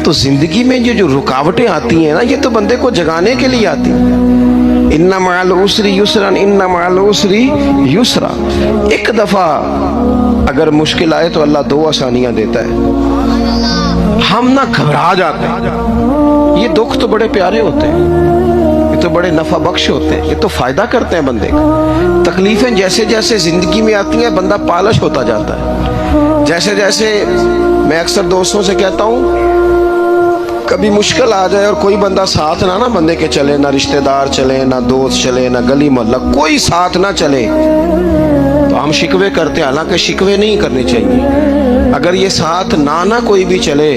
تو زندگی میں یہ جو رکاوٹیں آتی ہیں نا، یہ تو بندے کو جگانے کے لیے آتی ہیں۔ اِنَّ مَعَ الْعُسْرِ يُسْرًا اِنَّ مَعَ الْعُسْرِ يُسْرًا۔ ایک دفعہ اگر مشکل آئے تو اللہ 2 آسانیاں دیتا ہے، ہم نہ گھبرا جاتے ہیں۔ یہ دکھ تو بڑے پیارے ہوتے ہیں، یہ تو بڑے نفع بخش ہوتے ہیں، یہ تو فائدہ کرتے ہیں بندے کا۔ تکلیفیں جیسے جیسے زندگی میں آتی ہیں بندہ پالش ہوتا جاتا ہے۔ جیسے جیسے میں اکثر دوستوں سے کہتا ہوں، کبھی مشکل آ جائے اور کوئی بندہ ساتھ نہ بندے کے چلے، نہ رشتہ دار چلے، نہ دوست چلے، نہ گلی محلہ، کوئی ساتھ نہ چلے تو ہم شکوے کرتے ہیں، حالانکہ شکوے نہیں کرنے چاہیے۔ اگر یہ ساتھ نہ کوئی بھی چلے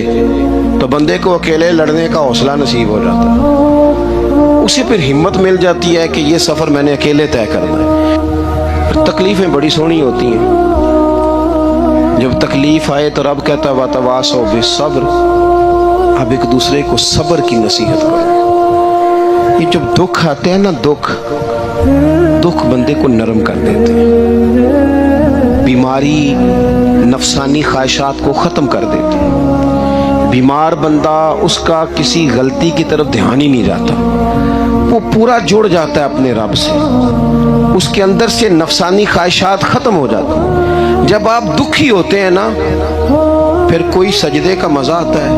تو بندے کو اکیلے لڑنے کا حوصلہ نصیب ہو جاتا ہے، اسے پھر ہمت مل جاتی ہے کہ یہ سفر میں نے اکیلے طے کرنا ہے۔ پھر تکلیفیں بڑی سونی ہوتی ہیں، جب تکلیف آئے تو رب کہتا ہے وَتَوَاصَوْا بِالصَّبْرِ، اب ایک دوسرے کو صبر کی نصیحت کرو۔ یہ جب دکھ آتے ہیں نا، دکھ بندے کو نرم کر دیتے ہیں، بیماری نفسانی خواہشات کو ختم کر دیتی ہے۔ بیمار بندہ، اس کا کسی غلطی کی طرف دھیان ہی نہیں جاتا، وہ پورا جڑ جاتا ہے اپنے رب سے، اس کے اندر سے نفسانی خواہشات ختم ہو جاتی ہیں۔ جب آپ دکھی ہوتے ہیں نا، پھر کوئی سجدے کا مزہ آتا ہے،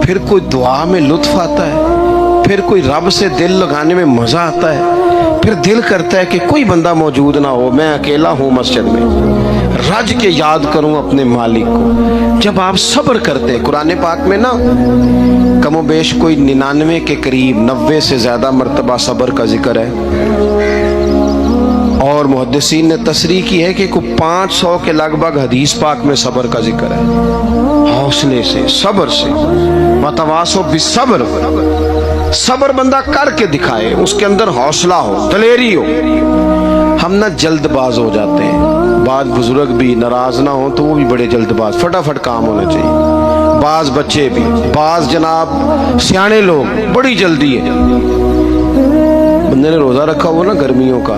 پھر کوئی دعا میں لطف آتا ہے، پھر کوئی رب سے دل لگانے میں مزہ آتا ہے، پھر دل کرتا ہے کہ کوئی بندہ موجود نہ ہو، میں اکیلا ہوں مسجد میں، رج کے یاد کروں اپنے مالک کو۔ جب آپ صبر کرتے ہیں، قرآن پاک میں نا کم و بیش کوئی 99 کے قریب، 90 سے زیادہ مرتبہ صبر کا ذکر ہے، اور محدثین نے تصریح کی ہے کہ کوئی 500 کے لگ بھگ حدیث پاک میں صبر کا ذکر ہے۔ حوصلے سے، صبر سے، وَتَوَاصَوْا بِالصَّبْرِ، صبر بندہ کر کے دکھائے، اس کے اندر حوصلہ ہو، دلیری ہو۔ ہم نہ جلد باز ہو جاتے ہیں، بعض بزرگ بھی ناراض نہ ہوں تو وہ بھی بڑے جلد باز، فٹافٹ کام ہونا چاہیے۔ بعض بچے بھی، بعض جناب سیانے لوگ، بڑی جلدی ہے۔ بندے نے روزہ رکھا ہوا نا گرمیوں کا،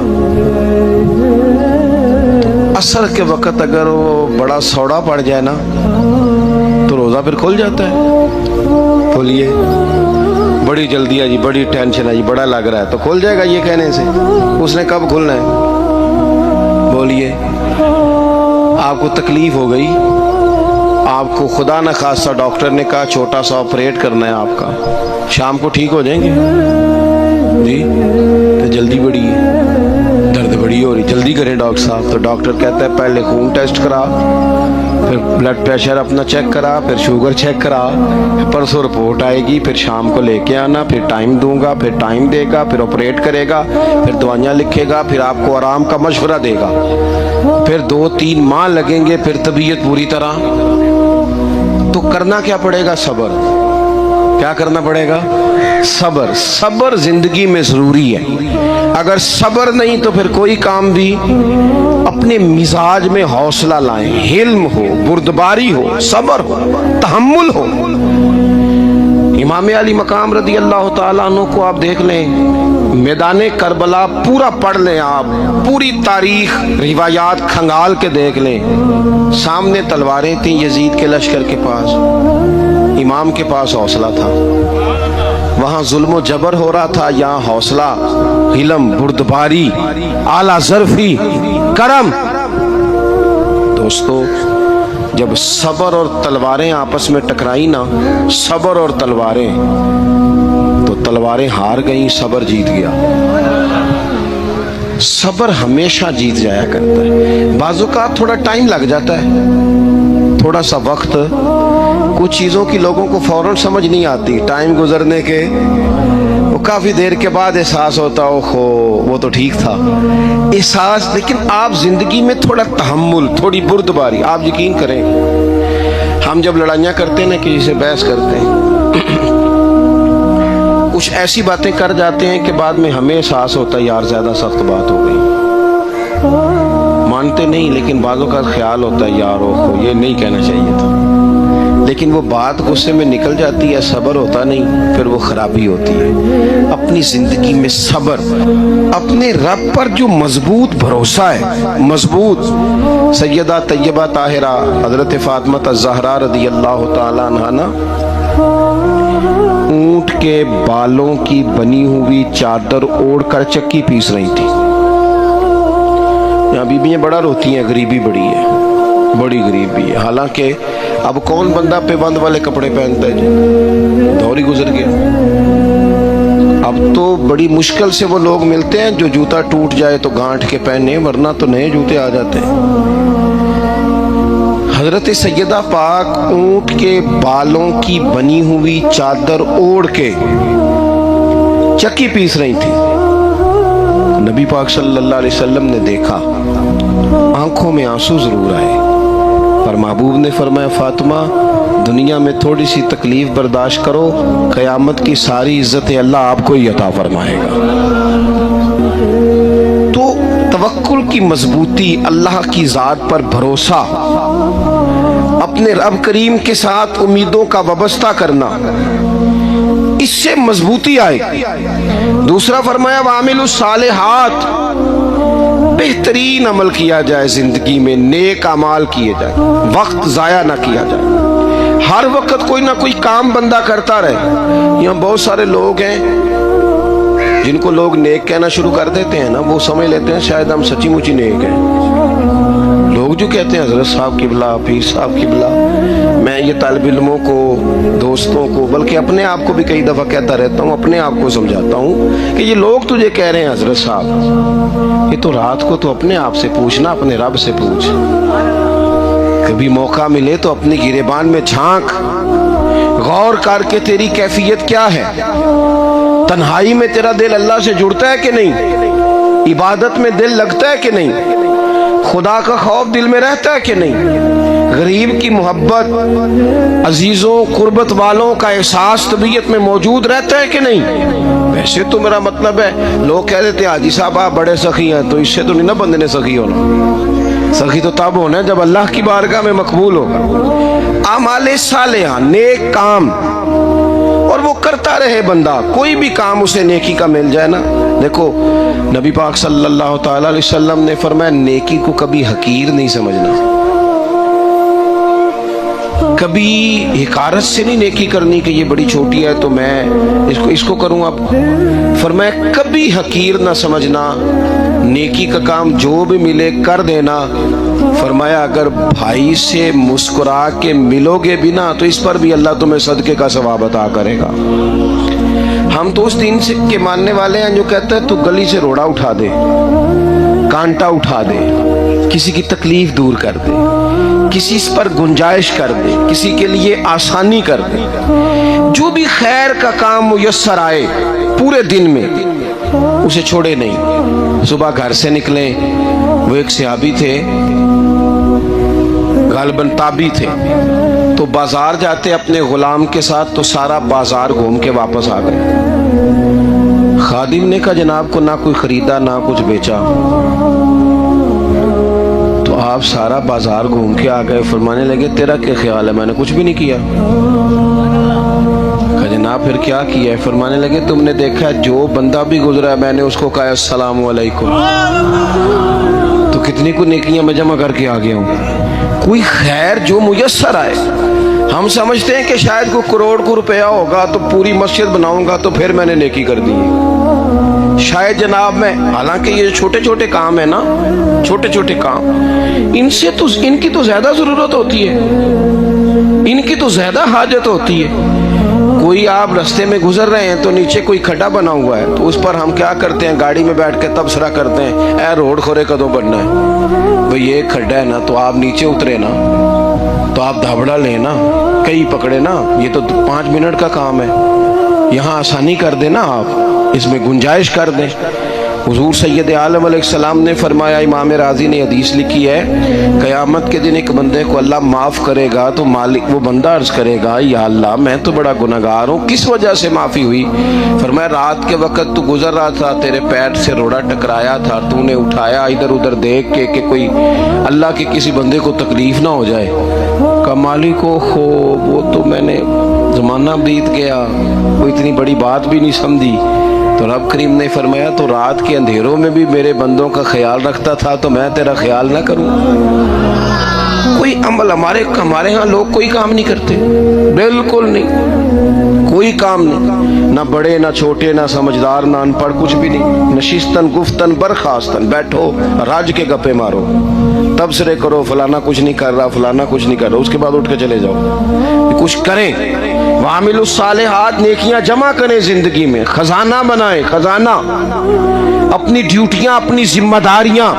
عصر کے وقت اگر وہ بڑا سوڑا پڑ جائے نا تو روزہ پھر کھل جاتا ہے۔ بولیے، بڑی جلدی ہے جی، بڑی ٹینشن ہے جی، بڑا لگ رہا ہے، تو کھل جائے گا یہ کہنے سے، اس نے کب کھلنا ہے؟ بولیے، آپ کو تکلیف ہو گئی، آپ کو خدا نہ خواستہ ڈاکٹر نے کہا چھوٹا سا آپریٹ کرنا ہے آپ کا، شام کو ٹھیک ہو جائیں گے جی؟ تو جلدی بڑی ہے، درد بڑی ہو رہی، جلدی کریں ڈاکٹر صاحب۔ تو ڈاکٹر کہتا ہے پہلے خون ٹیسٹ کرا، پھر بلڈ پریشر اپنا چیک کرا، پھر شوگر چیک کرا، پرسوں رپورٹ آئے گی، پھر شام کو لے کے آنا، پھر ٹائم دوں گا، پھر ٹائم دے گا، پھر آپریٹ کرے گا، پھر دوائیاں لکھے گا، پھر آپ کو آرام کا مشورہ دے گا، پھر 2-3 ماہ لگیں گے، پھر طبیعت پوری طرح۔ تو کرنا کیا پڑے گا؟ صبر۔ کیا کرنا پڑے گا؟ صبر۔ صبر زندگی میں ضروری ہے، اگر صبر نہیں تو پھر کوئی کام بھی۔ اپنے مزاج میں حوصلہ لائیں، حلم ہو، بردباری ہو، صبر ہو، تحمل ہو۔ امام علی مقام رضی اللہ تعالیٰ عنہ کو آپ دیکھ لیں، میدان کربلا پورا پڑھ لیں، آپ پوری تاریخ روایات کھنگال کے دیکھ لیں، سامنے تلواریں تھیں یزید کے لشکر کے پاس، امام کے پاس حوصلہ تھا۔ وہاں ظلم و جبر ہو رہا تھا، یہاں حوصلہ، حلم، بردباری، اعلیٰ ظرفی، کرم۔ دوستو، جب صبر اور تلواریں آپس میں ٹکرائی نا، صبر اور تلواریں، تو تلواریں ہار گئیں، صبر جیت گیا۔ صبر ہمیشہ جیت جایا کرتا ہے۔ بعض اوقات تھوڑا ٹائم لگ جاتا ہے، تھوڑا سا وقت، کچھ چیزوں کی لوگوں کو فوراً سمجھ نہیں آتی، ٹائم گزرنے کے وہ کافی دیر کے بعد احساس ہوتا ہے اوہو وہ تو ٹھیک تھا احساس۔ لیکن آپ زندگی میں تھوڑا تحمل، تھوڑی بردباری، آپ یقین کریں ہم جب لڑائیاں کرتے ہیں نا، کسی سے بحث کرتے ہیں، کچھ ایسی باتیں کر جاتے ہیں کہ بعد میں ہمیں احساس ہوتا ہے یار زیادہ سخت بات ہو گئی، مانتے نہیں لیکن بعضوں کا خیال ہوتا ہے یار اوہو یہ نہیں کہنا چاہیے تھا، لیکن وہ بات غصے میں نکل جاتی ہے, صبر ہوتا نہیں, پھر وہ خرابی ہوتی ہے. اپنی زندگی میں صبر, اپنے رب پر جو مضبوط بھروسہ ہے, مضبوط. سیدہ طیبہ طاہرہ حضرت فاطمہ الزہرا رضی اللہ تعالیٰ عنہا نا اونٹ کے بالوں کی بنی ہوئی چادر اوڑھ کر چکی پیس رہی تھی. یہاں بیویاں بڑا روتی ہیں, غریبی بڑی ہے, بڑی غریبی ہے. حالانکہ اب کون بندہ پہ بند والے کپڑے پہنتا ہے جی, دور ہی گزر گیا. اب تو بڑی مشکل سے وہ لوگ ملتے ہیں جو جوتا ٹوٹ جائے تو گانٹھ کے پہنے, ورنہ تو نئے جوتے آ جاتے ہیں. حضرت سیدہ پاک اونٹ کے بالوں کی بنی ہوئی چادر اوڑھ کے چکی پیس رہی تھی. نبی پاک صلی اللہ علیہ وسلم نے دیکھا, آنکھوں میں آنسو ضرور آئے, پر محبوب نے فرمایا فاطمہ دنیا میں تھوڑی سی تکلیف برداشت کرو, قیامت کی ساری عزت اللہ آپ کو ہی عطا فرمائے گا. تو توکل کی مضبوطی, اللہ کی ذات پر بھروسہ, اپنے رب کریم کے ساتھ امیدوں کا وابستہ کرنا, اس سے مضبوطی آئے گی. دوسرا فرمایا وَعَمِلُوا الصَّالِحَاتِ, بہترین عمل کیا جائے زندگی میں, نیک اعمال کیے جائے, وقت ضائع نہ کیا جائے. ہر وقت کوئی نہ کوئی کام بندہ کرتا رہے. یہاں بہت سارے لوگ ہیں جن کو لوگ نیک کہنا شروع کر دیتے ہیں نا, وہ سمجھ لیتے ہیں شاید ہم سچی مچی نیک ہیں. لوگ جو کہتے ہیں حضرت صاحب قبلہ, پیر صاحب قبلہ, میں یہ طالب علموں کو, دوستوں کو, بلکہ اپنے آپ کو بھی کئی دفعہ کہتا رہتا ہوں, اپنے آپ کو سمجھاتا ہوں کہ یہ لوگ تجھے کہہ رہے ہیں حضرت صاحب, یہ تو رات کو تو اپنے آپ سے پوچھنا, اپنے رب سے پوچھ. کبھی موقع ملے تو اپنی گریبان میں جھانک, غور کر کے تیری کیفیت کیا ہے. تنہائی میں تیرا دل اللہ سے جڑتا ہے کہ نہیں, عبادت میں دل لگتا ہے کہ نہیں, خدا کا خوف دل میں رہتا ہے کہ نہیں, غریب کی محبت, عزیزوں قربت والوں کا احساس طبیعت میں موجود رہتا ہے کہ نہیں. ویسے تو میرا مطلب ہے, لوگ کہہ دیتے ہیں حاجی صاحب آپ بڑے سخی ہیں, تو اس سے تو نہیں نا بندے نے سخی ہونا. سخی تو تب ہونا ہے جب اللہ کی بارگاہ میں مقبول ہوگا. اعمال صالحہ, نیک کام, اور وہ کرتا رہے بندہ, کوئی بھی کام اسے نیکی کا مل جائے نا. دیکھو نبی پاک صلی اللہ تعالی علیہ وسلم نے فرمایا نیکی کو کبھی حقیر نہیں سمجھنا, کبھی حقارت سے نہیں نیکی کرنی کہ یہ بڑی چھوٹی ہے تو میں اس کو کروں. اب فرمایا کبھی حقیر نہ سمجھنا, نیکی کا کام جو بھی ملے کر دینا. فرمایا اگر بھائی سے مسکرا کے ملو گے بھی نا تو اس پر بھی اللہ تمہیں صدقے کا ثواب عطا کرے گا. ہم تو اس دین کے ماننے والے ہیں جو کہتے ہیں تو گلی سے روڑا اٹھا دے, کانٹا اٹھا دے, کسی کی تکلیف دور کر دے, کسی اس پر گنجائش کر دے, کسی کے لیے آسانی کر دے. جو بھی خیر کا کام میسر آئے پورے دن میں اسے چھوڑے نہیں. صبح گھر سے نکلے, وہ ایک صحابی تھے, غالباً تابعی تھے, تو بازار جاتے اپنے غلام کے ساتھ تو سارا بازار گھوم کے واپس آ گئے. خادم نے کہا جناب کو نہ کوئی خریدا نہ کچھ بیچا, تو آپ سارا بازار گھوم کے آ گئے. فرمانے لگے تیرا کیا خیال ہے, میں نے کچھ بھی نہیں کیا. کہا جناب پھر کیا کیا ہے؟ فرمانے لگے تم نے دیکھا جو بندہ بھی گزرا ہے میں نے اس کو کہا السلام علیکم, تو کتنی کو نیکیاں میں جمع کر کے آ گیا ہوں. کوئی خیر جو میسر آئے. ہم سمجھتے ہیں کہ شاید کوئی کروڑ کو روپیہ ہوگا تو پوری مسجد بناؤں گا تو پھر میں نے نیکی کر دی. شاید جناب میں, حالانکہ یہ چھوٹے چھوٹے کام ہیں نا, چھوٹے چھوٹے کام, ان کی تو زیادہ ضرورت ہوتی ہے, ان کی تو زیادہ حاجت ہوتی ہے. کوئی آپ رستے میں گزر رہے ہیں تو نیچے کوئی کھڈا بنا ہوا ہے تو اس پر ہم کیا کرتے ہیں, گاڑی میں بیٹھ کے تبصرہ کرتے ہیں اے روڈ کھورے کدوں بننا ہے. بھئی یہ کھڈا ہے نا, تو آپ نیچے اترے نا, تو آپ دھابڑا لیں نا, کئی پکڑے نا, یہ تو 5 منٹ کا کام ہے, یہاں آسانی کر دیں نا, آپ اس میں گنجائش کر دیں. حضور سید عالم علیہ السلام نے فرمایا, امام راضی نے حدیث لکھی ہے, قیامت کے دن ایک بندے کو اللہ معاف کرے گا تو مالک وہ بندہ عرض کرے گا یا اللہ میں تو بڑا گنہگار ہوں, کس وجہ سے معافی ہوئی؟ فرمایا رات کے وقت تو گزر رہا تھا, تیرے پیر سے روڑا ٹکرایا تھا, تو نے اٹھایا ادھر ادھر دیکھ کے کہ کوئی اللہ کے کسی بندے کو تکلیف نہ ہو جائے. کہا مالک ہو وہ تو میں نے زمانہ بیت گیا، وہ اتنی بڑی بات بھی نہیں سمجھی۔ تو رب کریم نے فرمایا تو رات کے اندھیروں میں بھی میرے بندوں کا خیال رکھتا تھا تو میں تیرا خیال نہ کروں؟ کوئی عمل ہمارے ہاں لوگ کوئی کام نہیں کرتے، بالکل نہیں، کوئی کام نہیں، نہ بڑے نہ چھوٹے نہ سمجھدار نہ ان پڑھ، کچھ بھی نہیں۔ نشستن گفتن برخاستن، بیٹھو راج کے گپے مارو، تبصرے کرو فلانا کچھ نہیں کر رہا، فلانا کچھ نہیں کر رہا، اس کے بعد اٹھ کے چلے جاؤ۔ کچھ کریں، وعاملوا الصالحات، نیکیاں جمع کریں زندگی میں، خزانہ بنائیں، خزانہ، اپنی ڈیوٹیاں اپنی ذمہ داریاں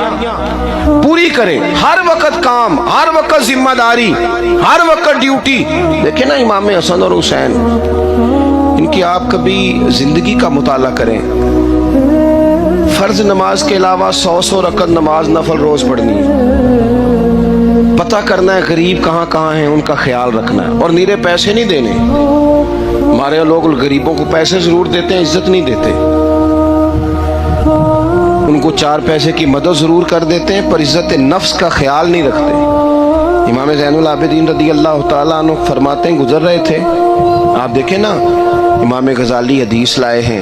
پوری کریں، ہر وقت کام، ہر وقت ذمہ داری، ہر وقت ڈیوٹی۔ دیکھیں نا امام حسن اور حسین، ان کی آپ کبھی زندگی کا مطالعہ کریں، فرض نماز کے علاوہ 100 رکعت نماز نفل روز پڑھنی ہے، پتہ کرنا ہے غریب کہاں کہاں ہیں، ان کا خیال رکھنا ہے، اور نیرے پیسے نہیں دینے۔ ہمارے لوگ غریبوں کو پیسے ضرور دیتے ہیں، عزت نہیں دیتے، ان کو 4 پیسے کی مدد ضرور کر دیتے ہیں، پر عزت نفس کا خیال نہیں رکھتے۔ امام زین العابدین رضی اللہ تعالیٰ عنہ فرماتے ہیں، گزر رہے تھے، آپ دیکھیں نا امام غزالی حدیث لائے ہیں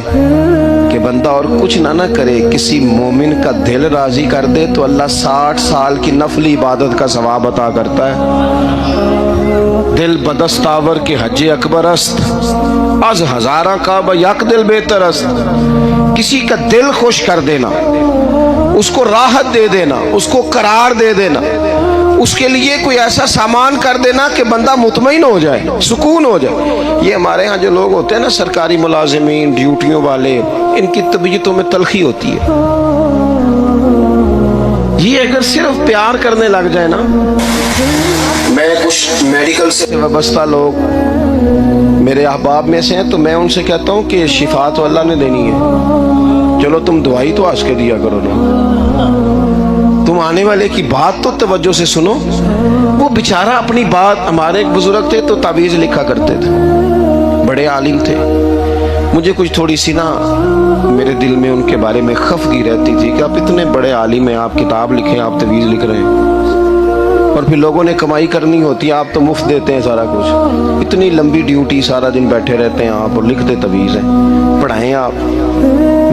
کہ بندہ اور کچھ نہ کرے، کسی مومن کا دل راضی کر دے تو اللہ 60 سال کی نفلی عبادت کا ثواب عطا کرتا ہے۔ دل بدستاور کے حج اکبر است، از ہزاراں کعبہ یک دل بہتر است۔ کسی کا دل خوش کر دینا، اس کو راحت دے دینا، اس کو قرار دے دینا، اس کے لیے کوئی ایسا سامان کر دینا کہ بندہ مطمئن ہو جائے، سکون ہو جائے۔ یہ ہمارے ہاں جو لوگ ہوتے ہیں نا سرکاری ملازمین، ڈیوٹیوں والے، ان کی طبیعتوں میں تلخی ہوتی ہے۔ یہ اگر صرف پیار کرنے لگ جائے نا، میں کچھ میڈیکل سے وابستہ لوگ میرے احباب میں سے ہیں تو میں ان سے کہتا ہوں کہ شفا تو اللہ نے دینی ہے، چلو تم دوائی تو آج کے دیا کرو نا، تم آنے والے کی بات تو توجہ سے سنو۔ وہ بیچارہ اپنی بات، ہمارے ایک بزرگ تھے تو تعویذ لکھا کرتے تھے، بڑے عالم تھے، مجھے کچھ تھوڑی سی نا میرے دل میں ان کے بارے میں خفگی رہتی تھی کہ آپ اتنے بڑے عالم ہیں، آپ کتاب لکھیں، آپ تعویذ لکھ رہے ہیں، اور پھر لوگوں نے کمائی کرنی ہوتی ہے، آپ تو مفت دیتے ہیں سارا کچھ، اتنی لمبی ڈیوٹی، سارا دن بیٹھے رہتے ہیں آپ اور لکھتے تعویذ ہیں، پڑھائیں آپ۔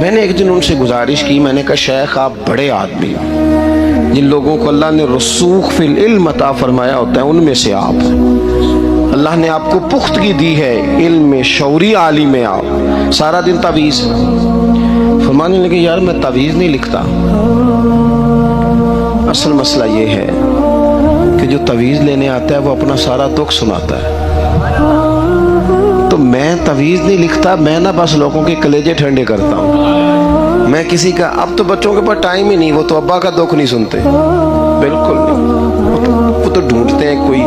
میں نے ایک دن ان سے گزارش کی، میں نے کہا شیخ آپ بڑے آدمی ہیں، جن لوگوں کو اللہ نے رسوخ فی العلم عطا فرمایا ہوتا ہے ان میں سے آپ ہیں، اللہ نے آپ کو پختگی دی ہے علم میں، شعوری عالم میں، آپ سارا دن تعویذ۔ فرمانے لگے یار میں تعویذ نہیں لکھتا، اصل مسئلہ یہ ہے کہ جو تعویذ لینے آتا ہے وہ اپنا سارا دکھ سناتا ہے، تو میں تعویذ نہیں لکھتا، میں نہ بس لوگوں کے کلیجے ٹھنڈے کرتا ہوں، میں کسی کا، اب تو بچوں کے پاس ٹائم ہی نہیں، وہ تو ابا کا دکھ نہیں سنتے، بالکل نہیں، وہ تو ڈھونڈتے ہیں کوئی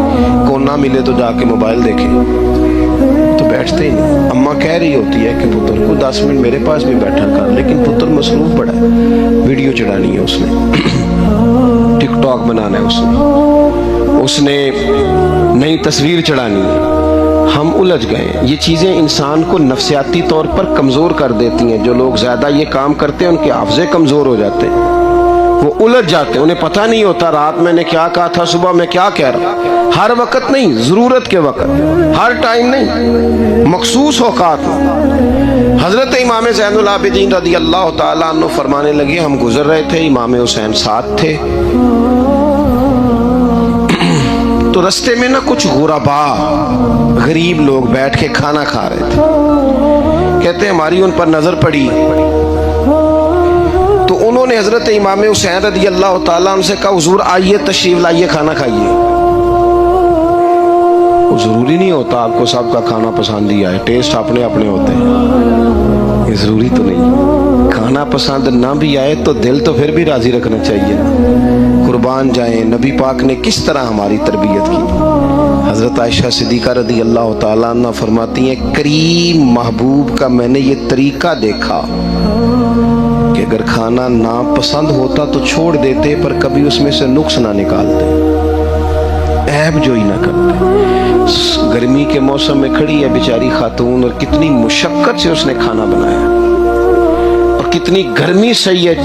کونا ملے تو جا کے موبائل دیکھیں، تو بیٹھتے ہی نہیں۔ اماں کہہ رہی ہوتی ہے کہ پتر کو 10 منٹ میرے پاس بھی بیٹھا کر، لیکن پتر مصروف بڑا ہے، ویڈیو چڑھانی ہے اس نے، ٹک ٹاک بنانا ہے اس نے نئی تصویر چڑھانی ہے، ہم الجھ گئے ہیں۔ یہ چیزیں انسان کو نفسیاتی طور پر کمزور کر دیتی ہیں، جو لوگ زیادہ یہ کام کرتے ہیں ان کے حافظے کمزور ہو جاتے ہیں، وہ الجھ جاتے ہیں، انہیں پتہ نہیں ہوتا رات میں نے کیا کہا تھا، صبح میں کیا کہہ رہا، ہر وقت نہیں، ضرورت کے وقت، ہر ٹائم نہیں، مخصوص اوقات میں۔ حضرت امام زین العابدین رضی اللہ تعالیٰ عنہ فرمانے لگے، ہم گزر رہے تھے، امام حسین ساتھ تھے، تو رستے میں نا کچھ غربا، غریب لوگ بیٹھ کے کھانا کھا رہے تھے، کہتے ہیں ہماری ان پر نظر پڑی تو انہوں نے حضرت امام حسین رضی اللہ تعالیٰ عنہ سے کہا حضور آئیے تشریف لائیے کھانا کھائیے۔ ضروری نہیں ہوتا آپ کو سب کا کھانا پسند ہی آئے، ٹیسٹ اپنے اپنے ہوتے ہیں، یہ ضروری تو نہیں، کھانا پسند نہ بھی آئے تو دل تو پھر بھی راضی رکھنا چاہیے، قربان جائیں نبی پاک نے کس طرح ہماری تربیت کی۔ حضرت عائشہ صدیقہ رضی اللہ تعالیٰ عنہ فرماتی ہیں کریم محبوب کا میں نے یہ طریقہ دیکھا کہ اگر کھانا ناپسند ہوتا تو چھوڑ دیتے، پر کبھی اس میں سے نقص نہ نکالتے، عیب جوئی نہ کرتے۔ گرمی کے موسم میں کھڑی ہے بیچاری خاتون اور کتنی مشقت سے اس نے کھانا بنایا اور کتنی گرمی سہی ہے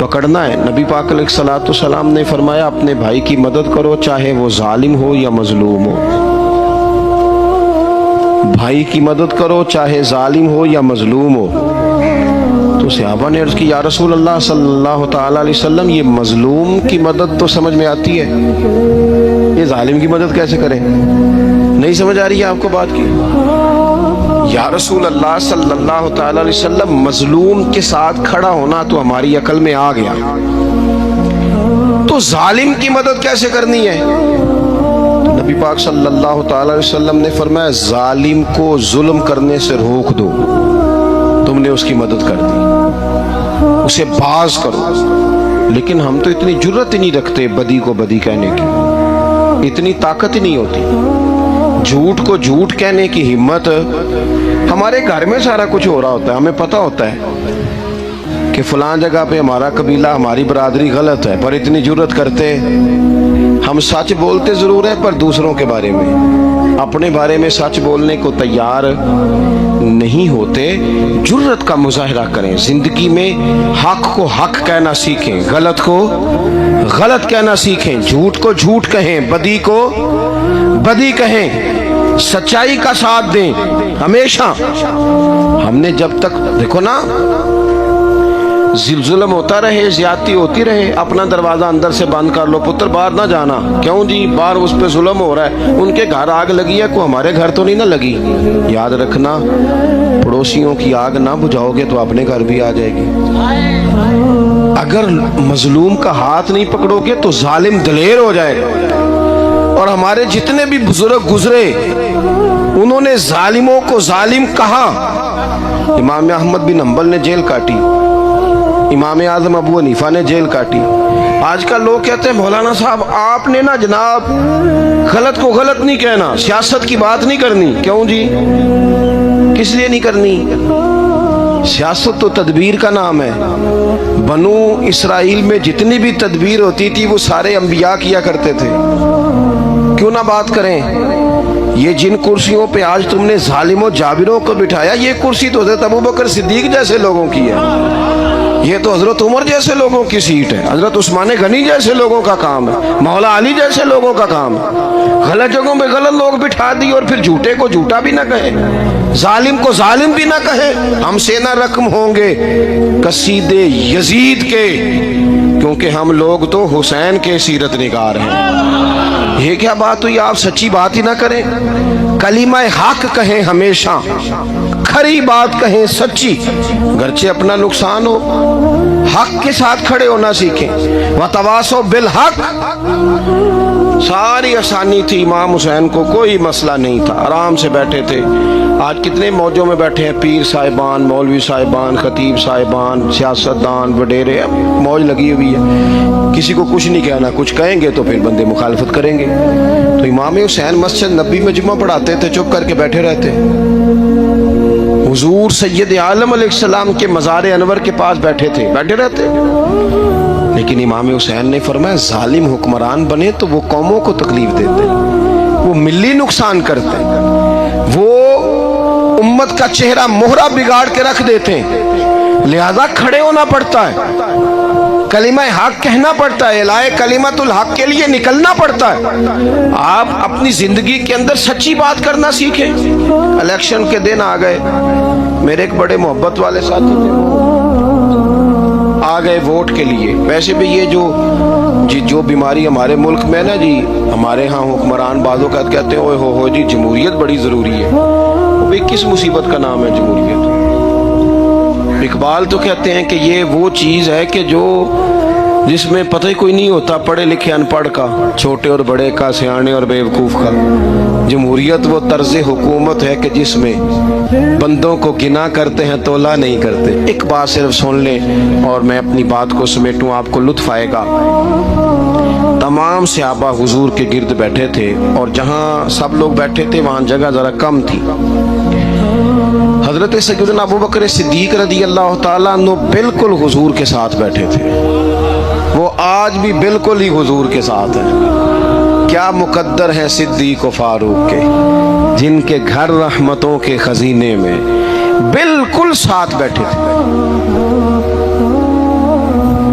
پکڑنا ہے. نبی پاک علیہ الصلوۃ والسلام نے فرمایا اپنے بھائی کی مدد کرو چاہے وہ ظالم ہو یا مظلوم ہو. بھائی کی مدد کرو چاہے ظالم ہو یا مظلوم ہو. تو صحابہ نے عرض کی یا رسول اللہ صلی اللہ تعالی علیہ وسلم یہ مظلوم کی مدد تو سمجھ میں آتی ہے, یہ ظالم کی مدد کیسے کریں؟ نہیں سمجھ آ رہی ہے آپ کو بات کی؟ یا رسول اللہ صلی اللہ تعالی علیہ وسلم مظلوم کے ساتھ کھڑا ہونا تو ہماری عقل میں آ گیا, تو ظالم کی مدد کیسے کرنی ہے؟ نبی پاک صلی اللہ تعالی علیہ وسلم نے فرمایا ظالم کو ظلم کرنے سے روک دو, تم نے اس کی مدد کر دی, اسے باز کرو. لیکن ہم تو اتنی جرت ہی نہیں رکھتے بدی کو بدی کہنے کی, اتنی طاقت ہی نہیں ہوتی. جھوٹ کو جھوٹ کہنے کی ہمت, ہمارے گھر میں سارا کچھ ہو رہا ہوتا ہے, ہمیں پتہ ہوتا ہے کہ فلاں جگہ پہ ہمارا قبیلہ ہماری برادری غلط ہے, پر اتنی جرت کرتے ہم سچ بولتے ضرور ہیں پر دوسروں کے بارے میں, اپنے بارے میں سچ بولنے کو تیار نہیں ہوتے. جرت کا مظاہرہ کریں, زندگی میں حق کو حق کہنا سیکھیں, غلط کو غلط کہنا سیکھیں, جھوٹ کو جھوٹ کہیں, بدی کو بدی کہیں, سچائی کا ساتھ دیں ہمیشہ. ہم نے جب تک دیکھو نا ظلم ہوتا رہے, زیادتی ہوتی رہے, اپنا دروازہ اندر سے بند کر لو, پتر باہر نہ جانا. کیوں جی؟ باہر اس پہ ظلم ہو رہا ہے, ان کے گھر آگ لگی ہے, کو ہمارے گھر تو نہیں نہ لگی. یاد رکھنا پڑوسیوں کی آگ نہ بجھاؤ گے تو اپنے گھر بھی آ جائے گی. اگر مظلوم کا ہاتھ نہیں پکڑو گے تو ظالم دلیر ہو جائے گا. اور ہمارے جتنے بھی بزرگ گزرے انہوں نے ظالموں کو ظالم کہا. امام احمد بن حنبل نے جیل کاٹی, امام اعظم ابو حنیفہ نے جیل کاٹی. آج کل لوگ کہتے ہیں مولانا صاحب آپ نے نا جناب غلط کو غلط نہیں کہنا, سیاست کی بات نہیں کرنی. کیوں جی؟ کس لیے نہیں کرنی؟ سیاست تو تدبیر کا نام ہے. بنو اسرائیل میں جتنی بھی تدبیر ہوتی تھی وہ سارے انبیاء کیا کرتے تھے. کیوں نہ بات کریں؟ یہ جن کرسیوں پہ آج تم نے ظالموں جابروں کو بٹھایا, یہ کرسی تو حضرت ابوبکر صدیق جیسے لوگوں کی ہے, یہ تو حضرت عمر جیسے لوگوں کی سیٹ ہے, حضرت عثمان غنی جیسے لوگوں کا کام ہے, مولا علی جیسے لوگوں کا کام ہے. غلط جگہوں پہ غلط لوگ بٹھا دی اور پھر جھوٹے کو جھوٹا بھی نہ کہے, ظالم کو ظالم بھی نہ کہے. ہم سے نہ رقم ہوں گے قصید یزید کے, کیونکہ ہم لوگ تو حسین کے سیرت نگار ہیں. یہ کیا بات ہوئی؟ آپ سچی بات ہی نہ کریں, کلمہ حق کہیں, ہمیشہ کھری بات کہیں, سچی, گرچہ اپنا نقصان ہو, حق کے ساتھ کھڑے ہونا سیکھیں. وَتَوَاصَوْا بِالْحَقِّ, ساری آسانی تھی, امام حسین کو کوئی مسئلہ نہیں تھا, آرام سے بیٹھے تھے. آج کتنے موجوں میں بیٹھے ہیں, پیر صاحبان, مولوی صاحبان, خطیب صاحبان, سیاستدان, وڈیرے, موج لگی ہوئی ہے. کسی کو کچھ نہیں کہنا, کچھ کہیں گے تو پھر بندے مخالفت کریں گے. تو امام حسین مسجد نبی میں جمعہ پڑھاتے تھے, چپ کر کے بیٹھے رہتے. حضور سید عالم علیہ السلام کے مزار انور کے پاس بیٹھے تھے, بیٹھے رہتے. لیکن امام حسین نے فرمایا ظالم حکمران بنے تو وہ قوموں کو تکلیف دیتے, وہ ملی نقصان کرتے, وہ امت کا چہرہ مہرہ بگاڑ کے رکھ دیتے ہیں. لہذا کھڑے ہونا پڑتا ہے, کلمہ حق کہنا پڑتا ہے, الائے کلمت الحق کے لیے نکلنا پڑتا ہے. آپ اپنی زندگی کے اندر سچی بات کرنا سیکھیں. الیکشن کے دن آ گئے, میرے ایک بڑے محبت والے ساتھی تھے, آ گئے ووٹ کے لیے. ویسے بھی یہ جو بیماری ہمارے ملک میں نا جی, ہمارے ہاں حکمران بعض اوقات کہتے ہیں اوے ہو جی جمہوریت بڑی ضروری ہے. وہ کس مصیبت کا نام ہے جمہوریت؟ اقبال تو کہتے ہیں کہ یہ وہ چیز ہے کہ جس میں پتہ ہی کوئی نہیں ہوتا پڑھے لکھے ان پڑھ کا, چھوٹے اور بڑے کا, سیانے اور بیوقوف کا. جمہوریت وہ طرز حکومت ہے کہ جس میں بندوں کو گنا کرتے ہیں تولا نہیں کرتے. ایک بات صرف سن لیں اور میں اپنی بات کو سمیٹوں, آپ کو لطف آئے گا. تمام صحابہ حضور کے گرد بیٹھے تھے, اور جہاں سب لوگ بیٹھے تھے وہاں جگہ ذرا کم تھی. حضرت سیدنا ابوبکر صدیق رضی اللہ تعالیٰ عنہ بالکل حضور کے ساتھ بیٹھے تھے. وہ آج بھی بالکل ہی حضور کے ساتھ ہیں. کیا مقدر ہیں صدیق و فاروق کے, جن کے گھر رحمتوں کے خزینے میں بالکل ساتھ بیٹھے تھے.